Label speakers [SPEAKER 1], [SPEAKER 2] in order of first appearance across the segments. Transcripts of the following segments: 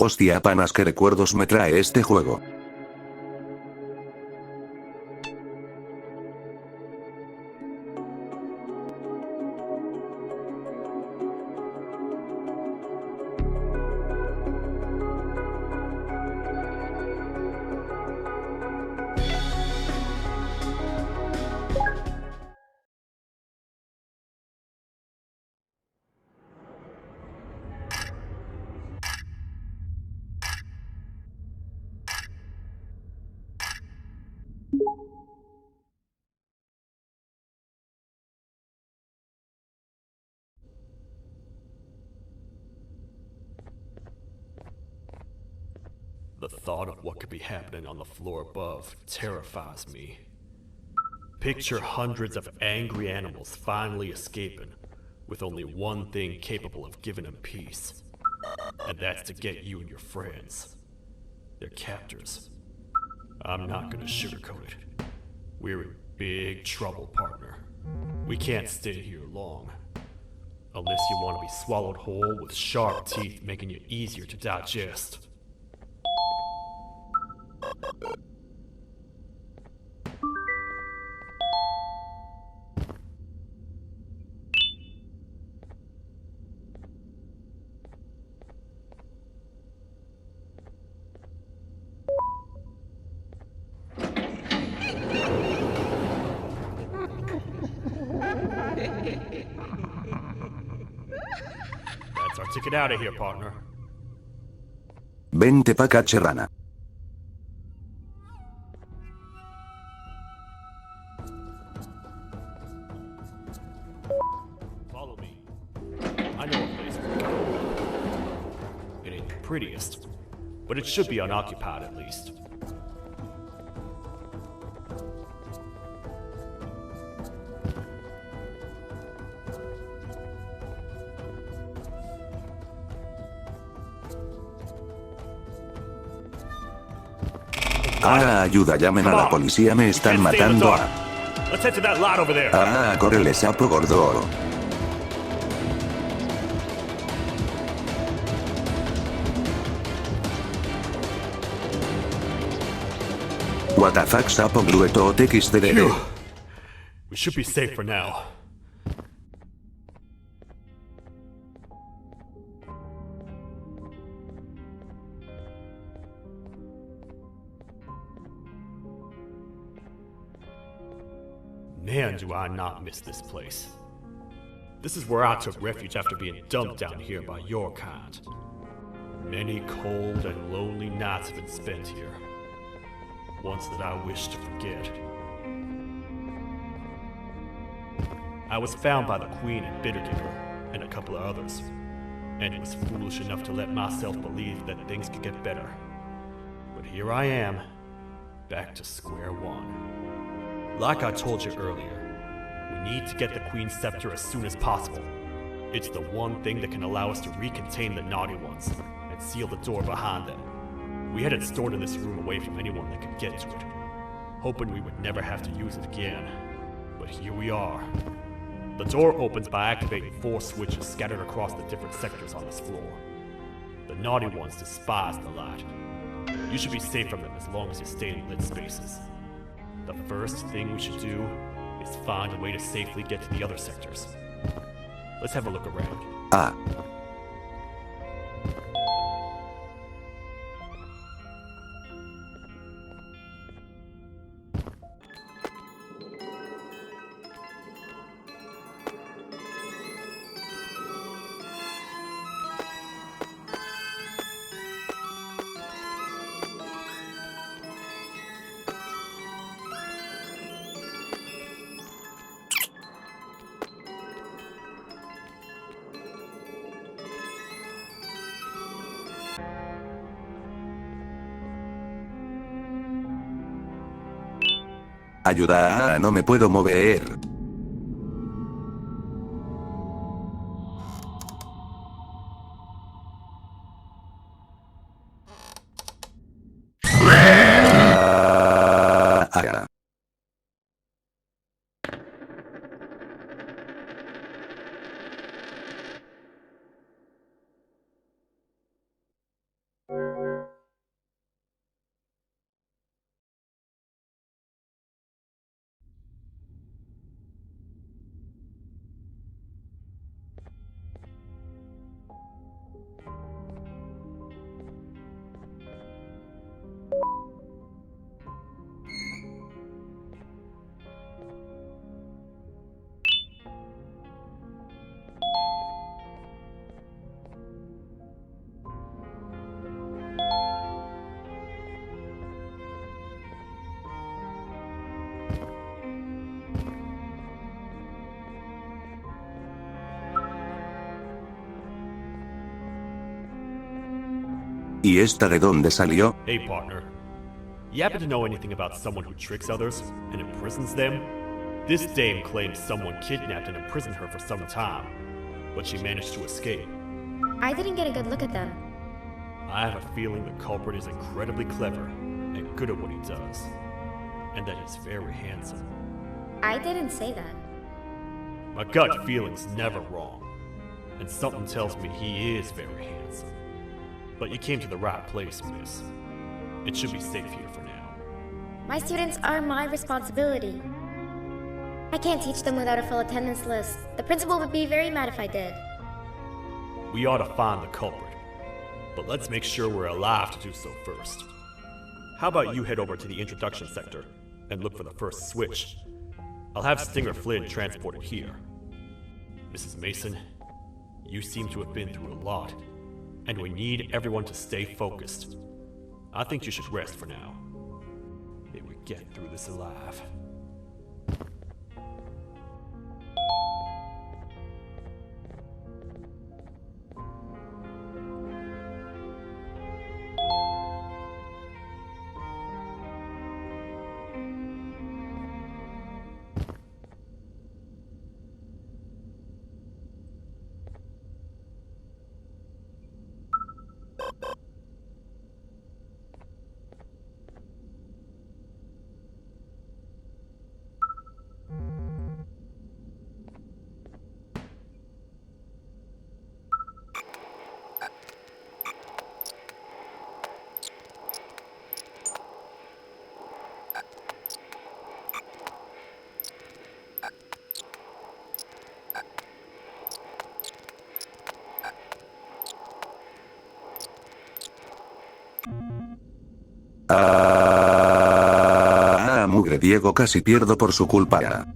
[SPEAKER 1] Hostia panas, qué recuerdos me trae este juego.
[SPEAKER 2] The thought of what could be happening on the floor above terrifies me. Picture hundreds of angry animals finally escaping, with only one thing capable of giving them peace. And that's to get you and your friends. Their captors. I'm not gonna sugarcoat it. We're in big trouble, partner. We can't stay here long. Unless you want to be swallowed whole with sharp teeth making you easier to digest. That's our ticket out of here, partner.
[SPEAKER 1] Vente pa' acá, cherrana.
[SPEAKER 2] Follow me. I know a place for you. It ain't the prettiest, but it should be unoccupied at least.
[SPEAKER 1] Ah, ayuda, llamen a la policía, me están matando a...
[SPEAKER 2] Let's head to that lot over there.
[SPEAKER 1] Ah, córrele, sapo gordo. What the fuck, sapo glueto TXDD.
[SPEAKER 2] Phew. We should be safe for now. Man, do I not miss this place. This is where I took refuge after being dumped down here by your kind. Many cold and lonely nights have been spent here. Ones that I wish to forget. I was found by the Queen and Bitterdigger, and a couple of others, and was foolish enough to let myself believe that things could get better. But here I am, back to square one. Like I told you earlier, we need to get the Queen's scepter as soon as possible. It's the one thing that can allow us to recontain the naughty ones, and seal the door behind them. We had it stored in this room away from anyone that could get to it, hoping we would never have to use it again. But here we are. The door opens by activating 4 switches scattered across the different sectors on this floor. The naughty ones despise the light. You should be safe from them as long as you stay in lit spaces. The first thing we should do is find a way to safely get to the other sectors. Let's have a look around.
[SPEAKER 1] Ah. Ayuda, no me puedo mover. Ah. ¿Y esta de dónde salió?
[SPEAKER 2] Hey, partner. You happen to know anything about someone who tricks others and imprisons them? This dame claims someone kidnapped and imprisoned her for some time, but she managed to escape.
[SPEAKER 3] I didn't get a good look at them.
[SPEAKER 2] I have a feeling the culprit is incredibly clever and good at what he does, and that he's very handsome.
[SPEAKER 3] I didn't say that.
[SPEAKER 2] My gut feeling's never wrong, and something tells me he is very handsome. But you came to the right place, miss. It should be safe here for now.
[SPEAKER 3] My students are my responsibility. I can't teach them without a full attendance list. The principal would be very mad if I did.
[SPEAKER 2] We ought to find the culprit, but let's make sure we're alive to do so first. How about you head over to the introduction sector and look for the first switch? I'll have Stinger Flynn transported here. Mrs. Mason, you seem to have been through a lot, and we need everyone to stay focused. I think you should rest for now. May we get through this alive.
[SPEAKER 1] Mugre Diego, casi pierdo por su culpa.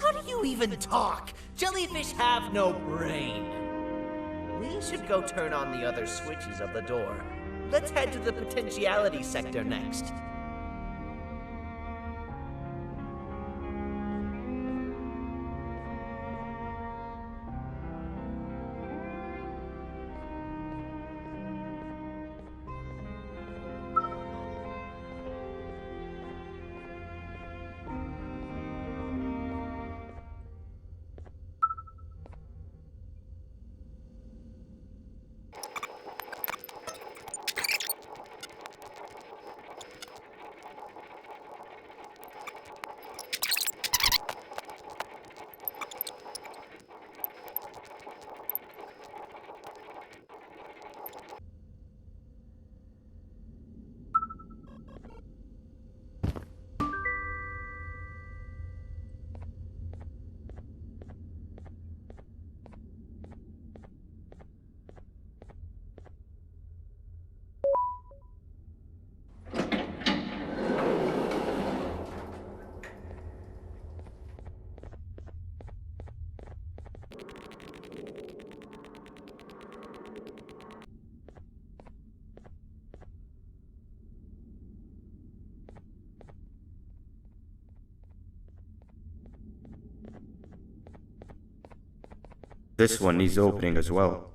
[SPEAKER 4] How do you even talk? Jellyfish have no brain. We should go turn on the other switches of the door. Let's head to the potentiality sector next.
[SPEAKER 5] this one needs opening as well.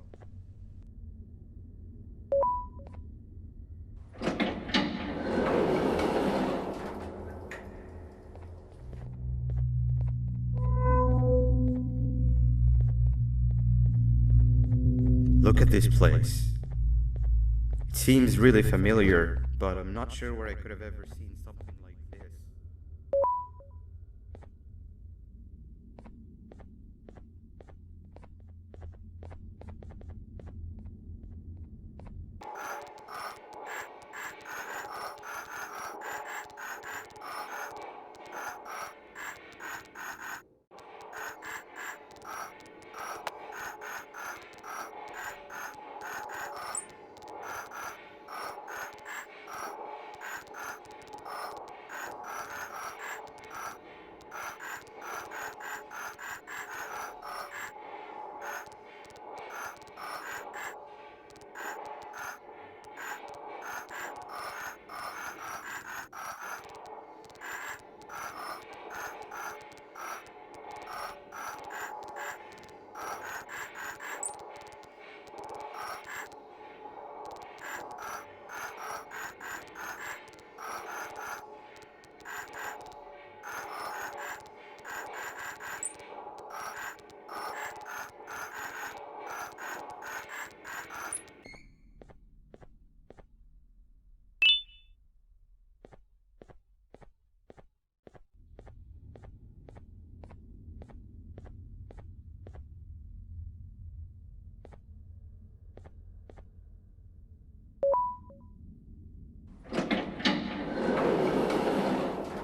[SPEAKER 5] Look at this place. It seems really familiar, but I'm not sure where I could have ever seen something like this.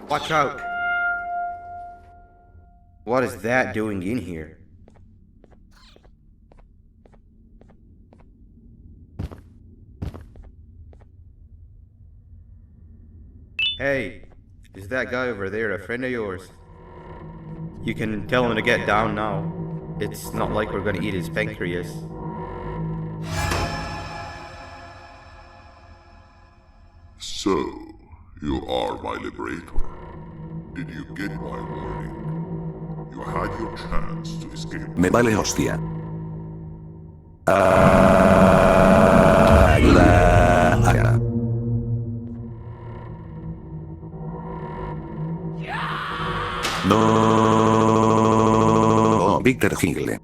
[SPEAKER 5] Watch out! What is that doing in here? Hey, is that guy over there a friend of yours? You can tell him to get down now. It's not like we're gonna eat his pancreas.
[SPEAKER 6] So, you are my liberator. Did you get my warning? You had your chance to escape.
[SPEAKER 1] Me vale hostia. No, Víctor Hingle.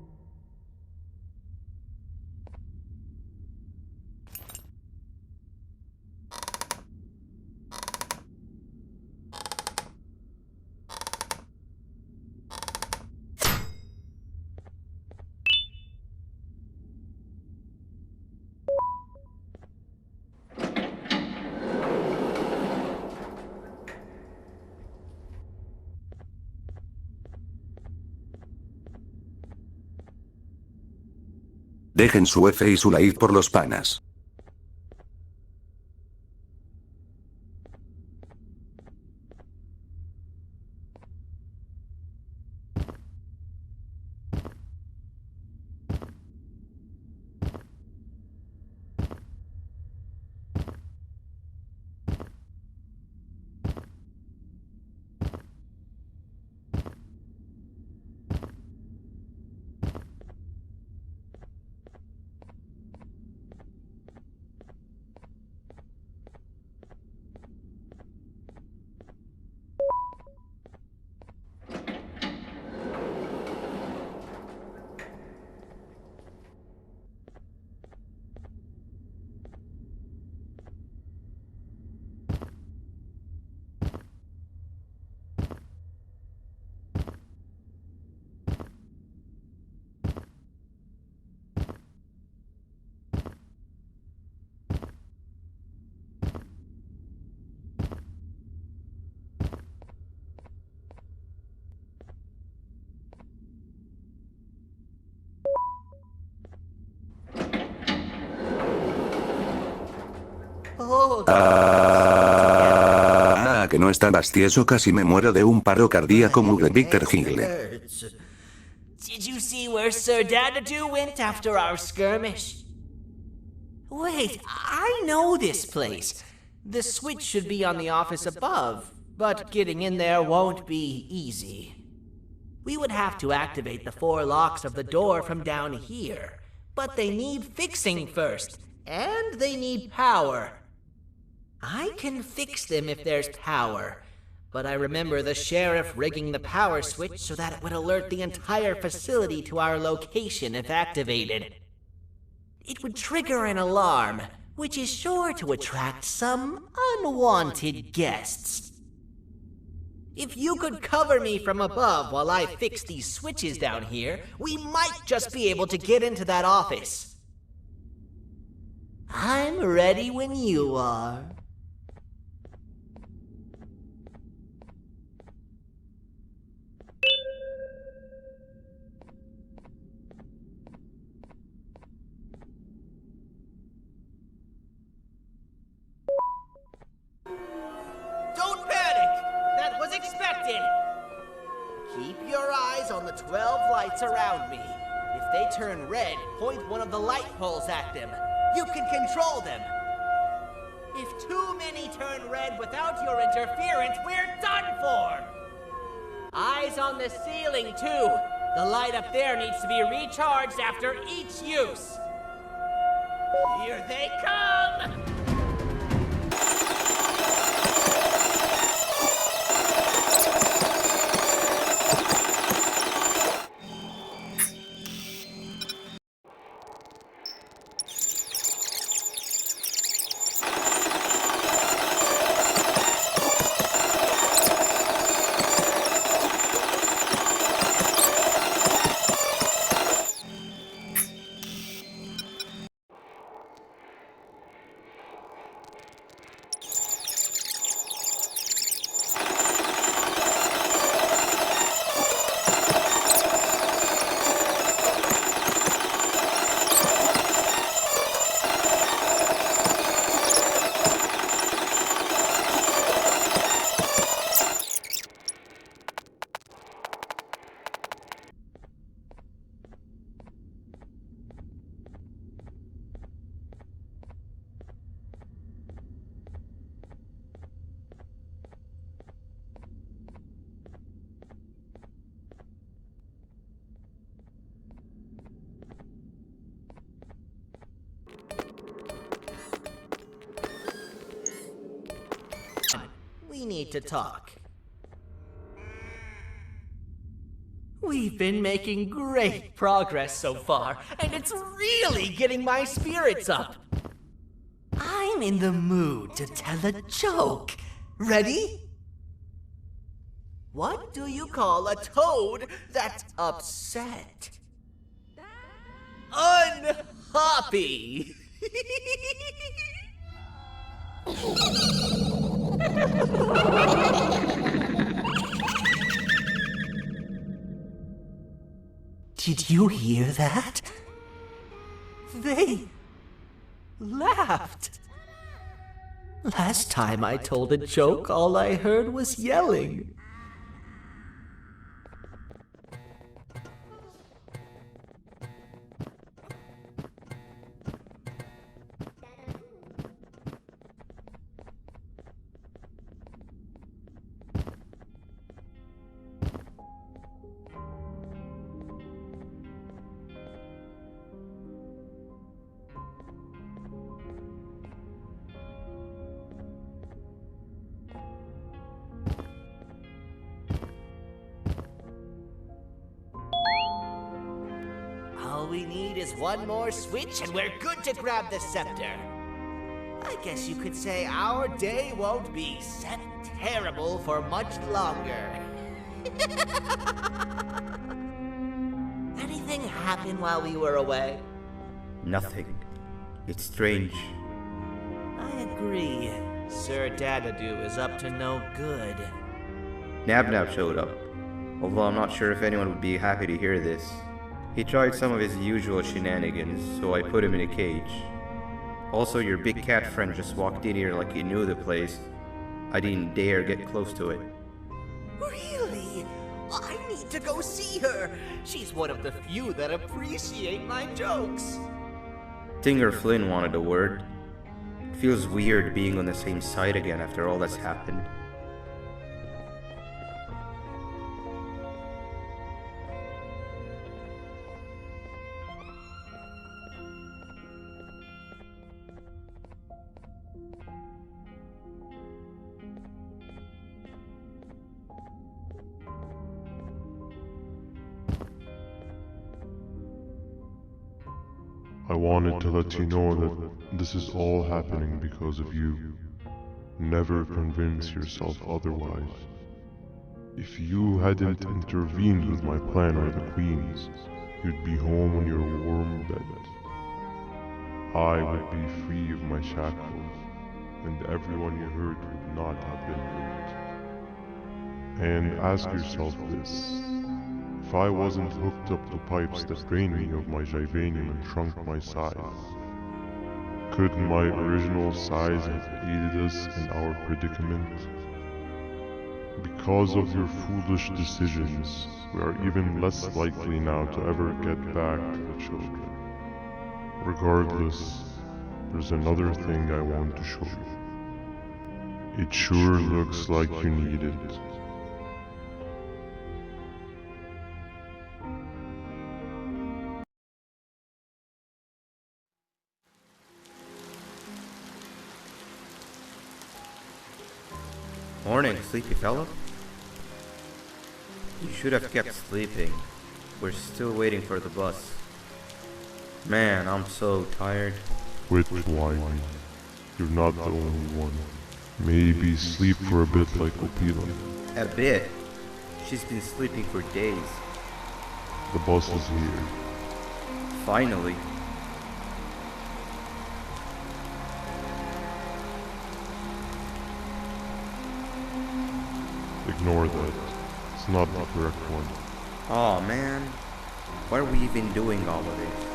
[SPEAKER 1] Dejen su F y su like por los panas. Que no estabas tieso, casi me muero de un paro cardíaco, mugre Víctor Hingle.
[SPEAKER 4] Did you see where Sir Dadadoo went after our skirmish? Wait, I know this place. The switch should be on the office above, but getting in there won't be easy. We would have to activate the 4 locks of the door from down here. But they need fixing first, and they need power. I can fix them if there's power, but I remember the sheriff rigging the power switch so that it would alert the entire facility to our location if activated. It would trigger an alarm, which is sure to attract some unwanted guests. If you could cover me from above while I fix these switches down here, we might just be able to get into that office. I'm ready when you are. Don't panic! That was expected! Keep your eyes on the 12 lights around me. If they turn red, point one of the light poles at them. You can control them. If too many turn red without your interference, we're done for! Eyes on the ceiling, too. The light up there needs to be recharged after each use. Here they come! We need to talk. We've been making great progress so far, and it's really getting my spirits up. I'm in the mood to tell a joke. Ready? What do you call a toad that's upset? Unhappy! Did you hear that? They laughed. Last time I told a joke, all I heard was yelling. All we need is one more switch and we're good to grab the scepter. I guess you could say our day won't be terrible for much longer. Anything happen while we were away?
[SPEAKER 5] Nothing. It's strange.
[SPEAKER 4] I agree. Sir Dadadoo is up to no good.
[SPEAKER 5] Nab showed up, although I'm not sure if anyone would be happy to hear this. He tried some of his usual shenanigans, so I put him in a cage. Also, your big cat friend just walked in here like he knew the place. I didn't dare get close to it.
[SPEAKER 4] Really? I need to go see her. She's one of the few that appreciate my jokes.
[SPEAKER 5] Stinger Flynn wanted a word. It feels weird being on the same side again after all that's happened.
[SPEAKER 6] I wanted to let you know that this is all happening because of you. Never convince yourself otherwise. If you hadn't intervened with my plan or the Queen's, you'd be home in your warm bed. I would be free of my shackles, and everyone you hurt would not have been hurt. And ask yourself this. If I wasn't hooked up to pipes that drained me of my Givanium and shrunk my size, could my original size have aided us in our predicament? Because of your foolish decisions, we are even less likely now to ever get back to the children. Regardless, there's another thing I want to show you. It sure looks like you need it.
[SPEAKER 5] Morning, sleepy fellow. You should have kept sleeping. We're still waiting for the bus. Man, I'm so tired.
[SPEAKER 6] Quit whining. You're not the only one. Maybe sleep for a bit like Opila.
[SPEAKER 5] A bit. She's been sleeping for days.
[SPEAKER 6] The bus is here.
[SPEAKER 5] Finally.
[SPEAKER 6] Ignore that. It's not the correct one.
[SPEAKER 5] Aw, man. Why are we even doing all of this?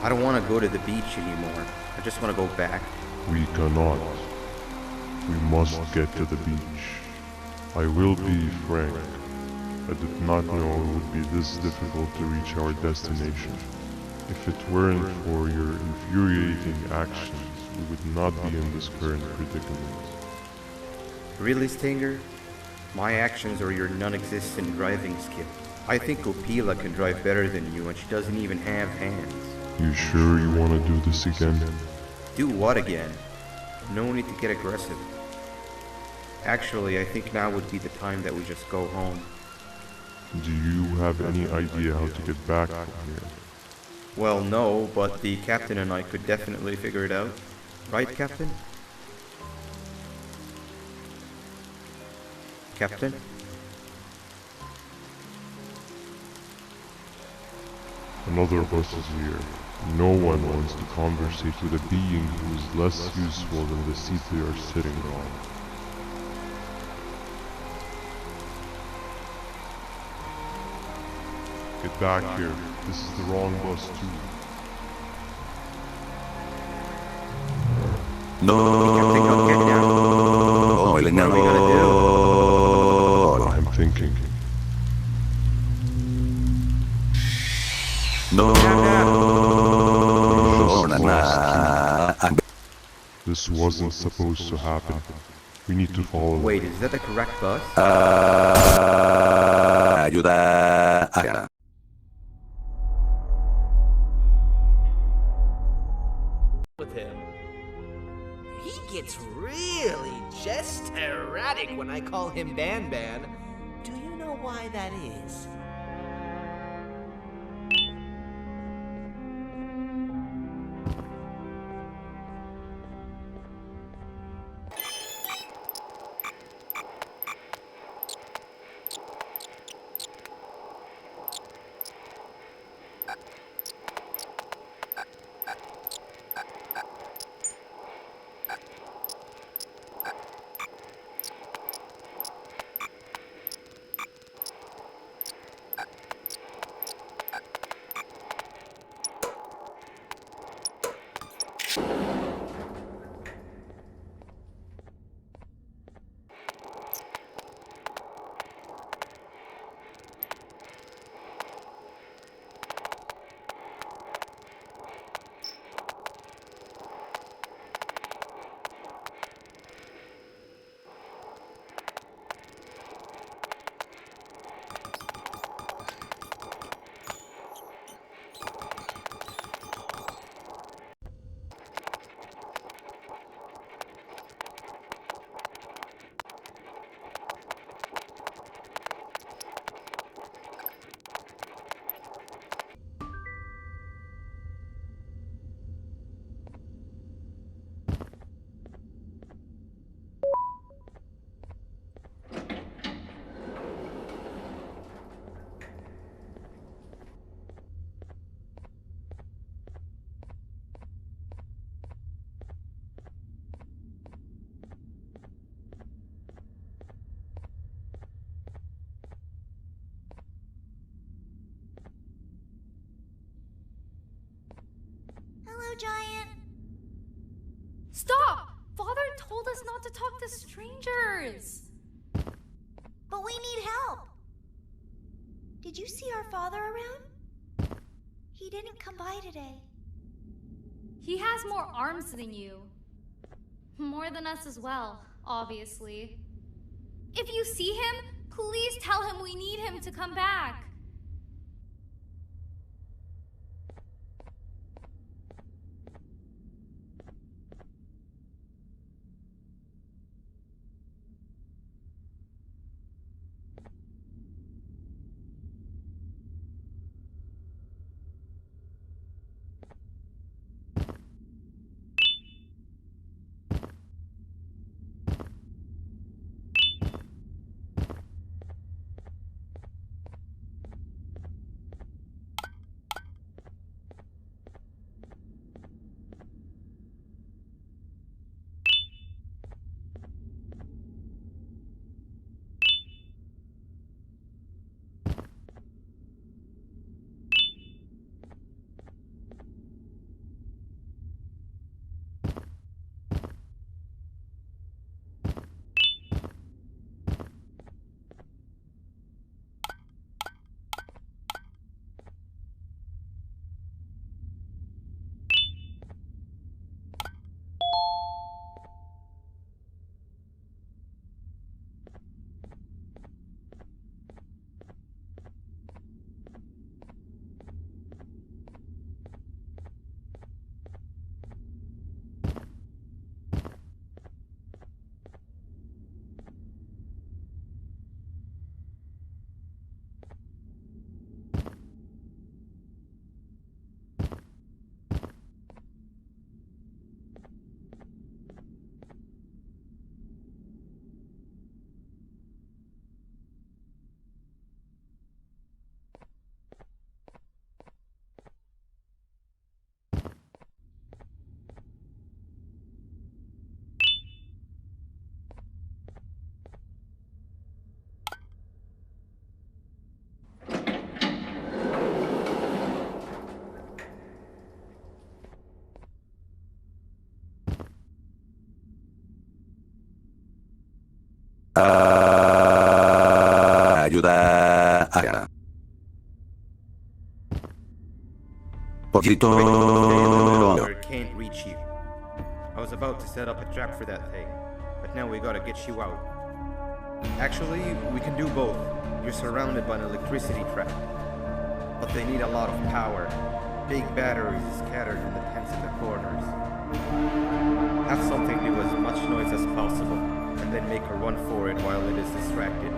[SPEAKER 5] I don't want to go to the beach anymore. I just want to go back.
[SPEAKER 6] We cannot. We must get to the beach. I will be frank. I did not know it would be this difficult to reach our destination. If it weren't for your infuriating actions, we would not be in this current predicament.
[SPEAKER 5] Really, Stinger? My actions are your non-existent driving skill. I think Opila can drive better than you and she doesn't even have hands.
[SPEAKER 6] You sure you want to do this again?
[SPEAKER 5] Do what again? No need to get aggressive. Actually, I think now would be the time that we just go home.
[SPEAKER 6] Do you have any idea how to get back from here?
[SPEAKER 5] Well, no, but the captain and I could definitely figure it out. Right, Captain? Captain?
[SPEAKER 6] Another bus is here. No one wants to conversate with a being who is less useful than the seat they are sitting on. Get back here. This is the wrong bus too.
[SPEAKER 5] Captain, don't get down.
[SPEAKER 1] No,
[SPEAKER 5] What are we gonna do?
[SPEAKER 6] I'm thinking.
[SPEAKER 1] No,
[SPEAKER 6] Just
[SPEAKER 1] nah.
[SPEAKER 6] This wasn't supposed to happen. We need to follow.
[SPEAKER 5] Wait, is that the correct bus?
[SPEAKER 1] Ayuda.
[SPEAKER 4] With him. He gets really just erratic when I call him BANBAN. Do you know why that is?
[SPEAKER 7] to talk to strangers.
[SPEAKER 8] But we need help. Did you see our father around? He didn't come by today.
[SPEAKER 7] He has more arms than you. More than us as well, obviously. If you see him, please tell him we need him to come back.
[SPEAKER 1] Ayuda. Poquito.
[SPEAKER 5] Or it can't reach you. I was about to set up a trap for that thing, but now we gotta get you out. Actually, we can do both. You're surrounded by an electricity trap, but they need a lot of power. Big batteries scattered in the tents in the corners. Have something do as much noise as possible, and then make a run for it while it is distracted.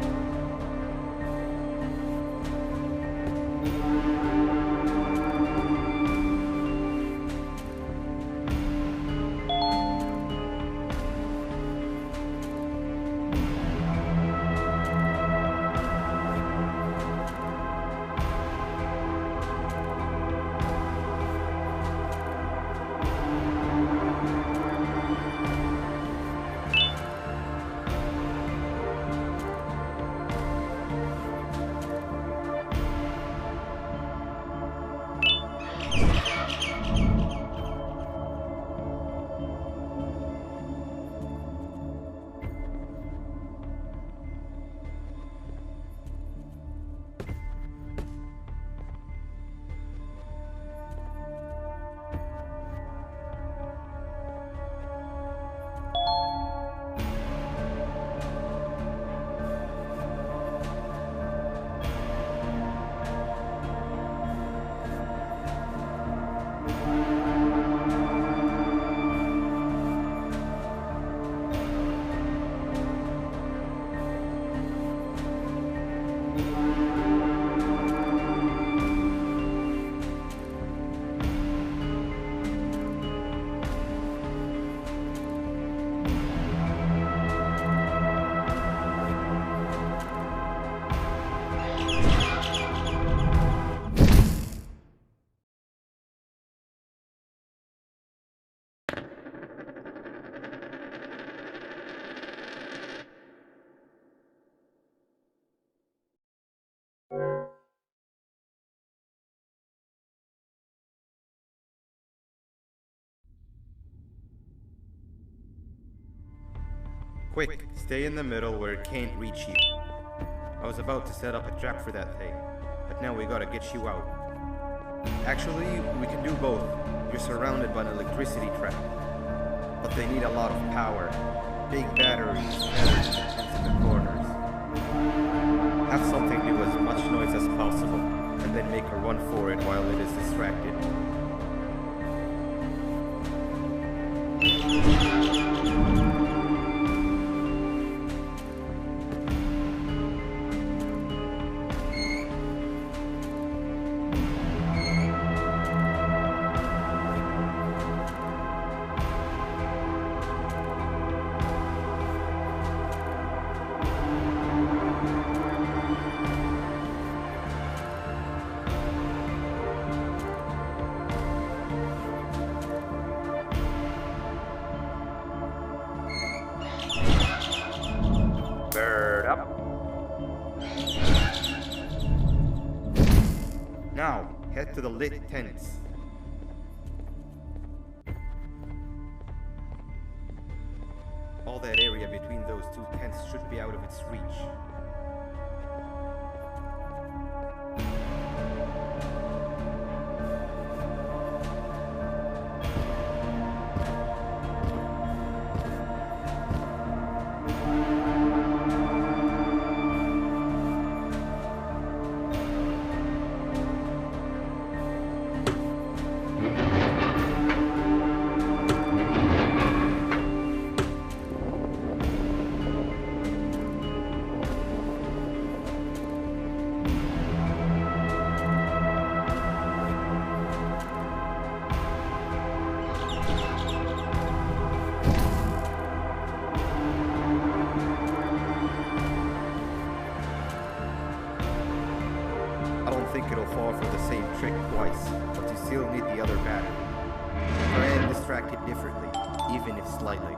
[SPEAKER 5] Quick, stay in the middle where it can't reach you. I was about to set up a trap for that thing, but now we gotta get you out. Actually, we can do both. You're surrounded by an electricity trap, but they need a lot of power. Big batteries, and in the corners. Have something do as much noise as possible, and then make a run for it while it is distracted. Bird up. Now, head to the lit tents. All that area between those two tents should be out of its reach. I don't think it'll fall for the same trick twice, but you still need the other battery. Try and distract it differently, even if slightly.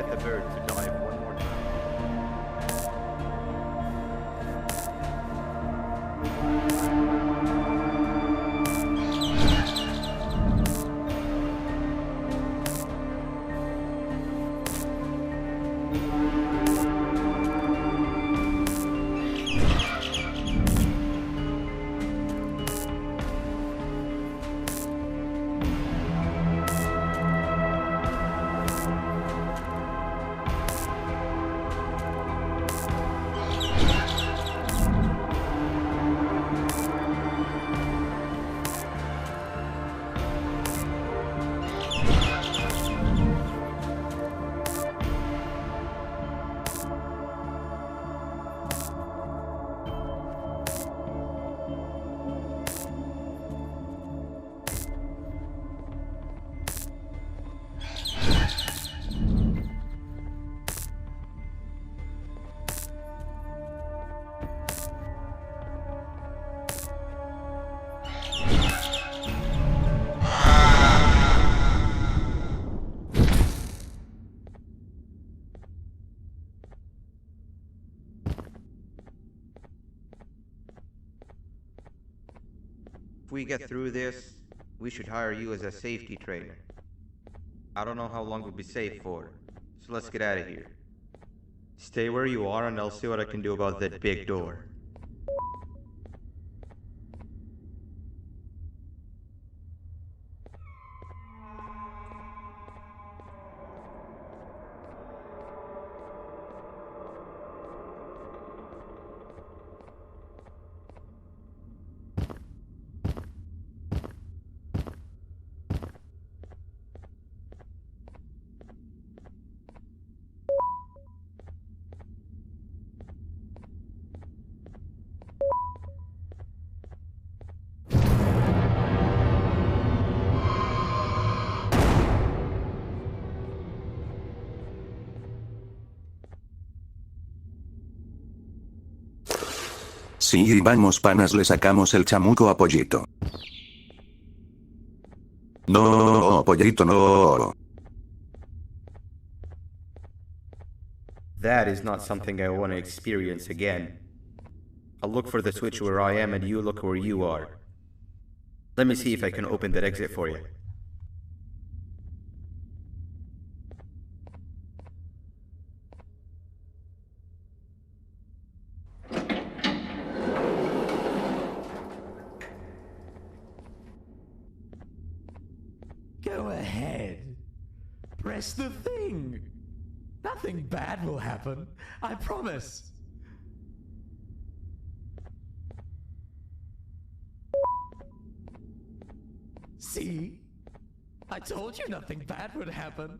[SPEAKER 5] get the bird to dive one more time. If we get through this, we should hire you as a safety trainer. I don't know how long we'll be safe for, so let's get out of here. Stay where you are and I'll see what I can do about that big door.
[SPEAKER 1] Sí, vamos panas, le sacamos el chamuco a Pollito. No, Pollito, no.
[SPEAKER 5] That is not something I want to experience again. I'll look for the switch where I am and you look where you are. Let me see if I can open that exit for you.
[SPEAKER 9] Go ahead. Press the thing. Nothing bad will happen. I promise. See? I told you nothing bad would happen.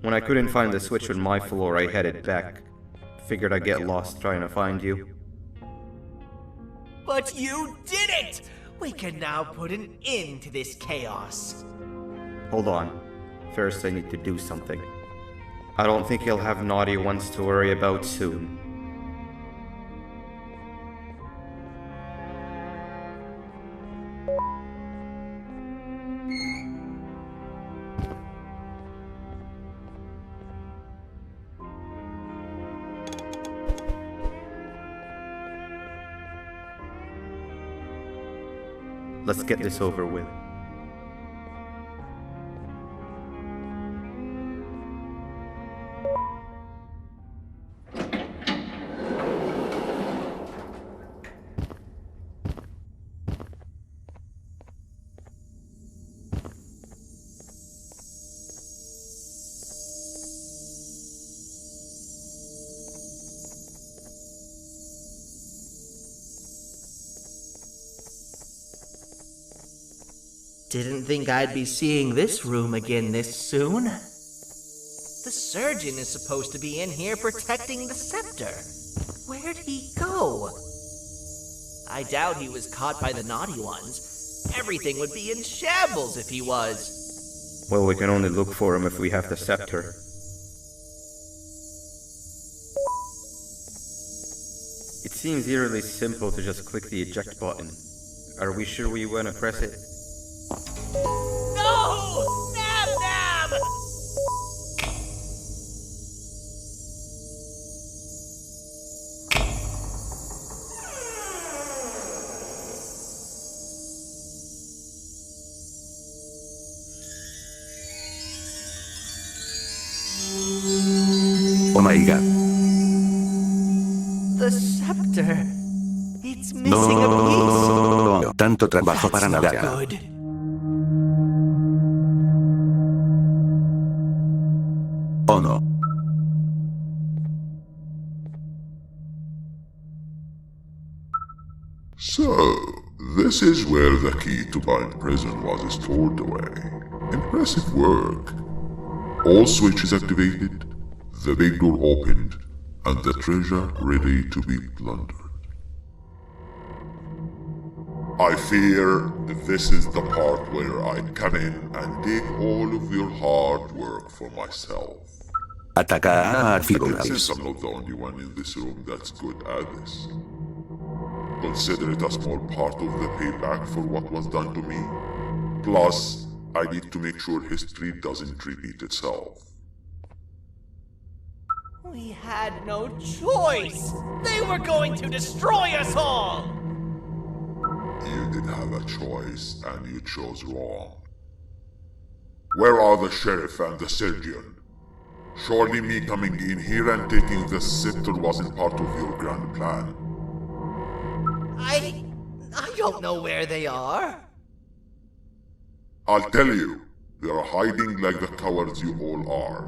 [SPEAKER 5] When I couldn't find the switch on my floor, I headed back. Figured I'd get lost trying to find you.
[SPEAKER 4] But you did it! We can now put an end to this chaos.
[SPEAKER 5] Hold on. First, I need to do something. I don't think he'll have naughty ones to worry about soon. Let's get this over with.
[SPEAKER 4] Didn't think I'd be seeing this room again this soon. The surgeon is supposed to be in here protecting the scepter. Where'd he go? I doubt he was caught by the naughty ones. Everything would be in shambles if he was.
[SPEAKER 5] Well, we can only look for him if we have the scepter. It seems eerily simple to just click the eject button. Are we sure we want to press it?
[SPEAKER 4] No! Nab Nab!
[SPEAKER 1] Oh my god.
[SPEAKER 4] The scepter. It's missing a piece.
[SPEAKER 1] No, tanto trabajo para
[SPEAKER 4] That's
[SPEAKER 1] nada.
[SPEAKER 4] not good.
[SPEAKER 1] Oh no.
[SPEAKER 10] So, this is where the key to Bind Prison was stored away. Impressive work. All switches activated, the big door opened, and the treasure ready to be plundered. I fear this is the part where I come in and take all of your hard work for myself.
[SPEAKER 1] Atacar
[SPEAKER 10] Since
[SPEAKER 1] figuras.
[SPEAKER 10] I'm not the only one in this room that's good at this. Consider it a small part of the payback for what was done to me. Plus, I need to make sure history doesn't repeat itself.
[SPEAKER 4] We had no choice. They were going to destroy us all.
[SPEAKER 10] You did have a choice, and you chose wrong. Where are the sheriff and the surgeon? Surely me coming in here and taking the scepter wasn't part of your grand plan.
[SPEAKER 4] I don't know where they are.
[SPEAKER 10] I'll tell you, they are hiding like the cowards you all are.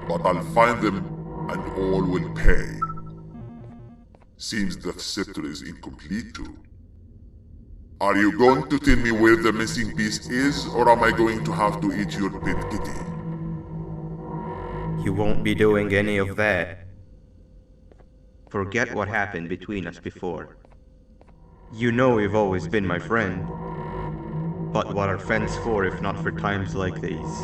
[SPEAKER 10] But I'll find them, and all will pay. Seems the scepter is incomplete too. Are you going to tell me where the missing piece is, or am I going to have to eat your pet kitty?
[SPEAKER 5] You won't be doing any of that. Forget what happened between us before. You know you've always been my friend. But what are friends for if not for times like these?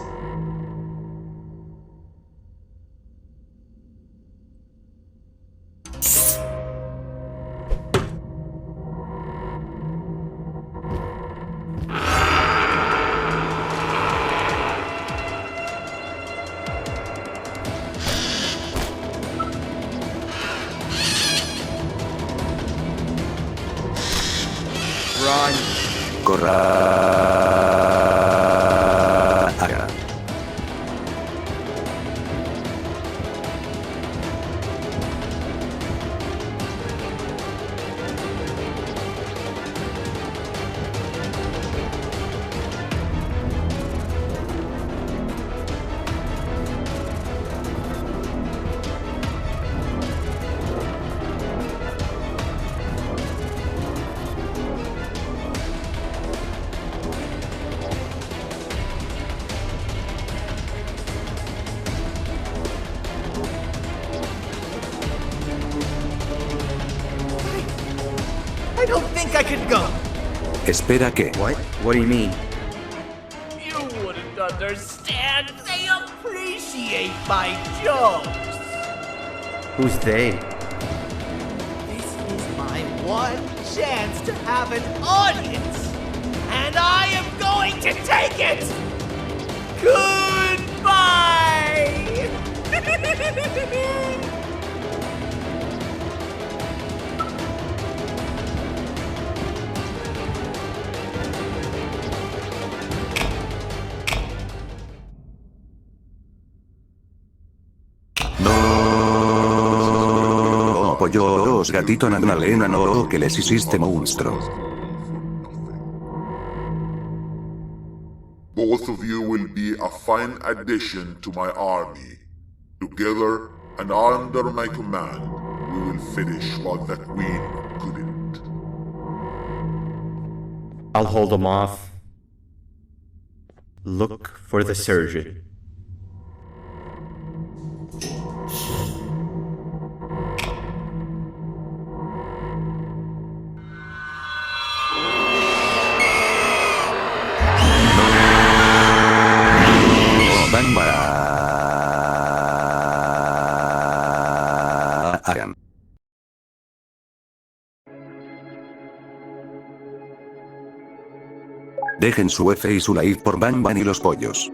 [SPEAKER 5] Run!
[SPEAKER 1] Corra.
[SPEAKER 4] I don't think I can go.
[SPEAKER 1] Espera que...
[SPEAKER 5] What? What do you mean?
[SPEAKER 4] You wouldn't understand. They appreciate my jokes.
[SPEAKER 5] Who's they?
[SPEAKER 4] This is my one chance to have an audience, and I am going to take it. Goodbye.
[SPEAKER 1] No, pollos gatito nanalena no, que les hiciste monstruo.
[SPEAKER 10] Both of you will be a fine addition to my army. Together and under my command, we will finish what the Queen couldn't.
[SPEAKER 5] I'll hold them off. Look for the surgeon.
[SPEAKER 1] BANBAN. Dejen su F y su like por BANBAN y los pollos.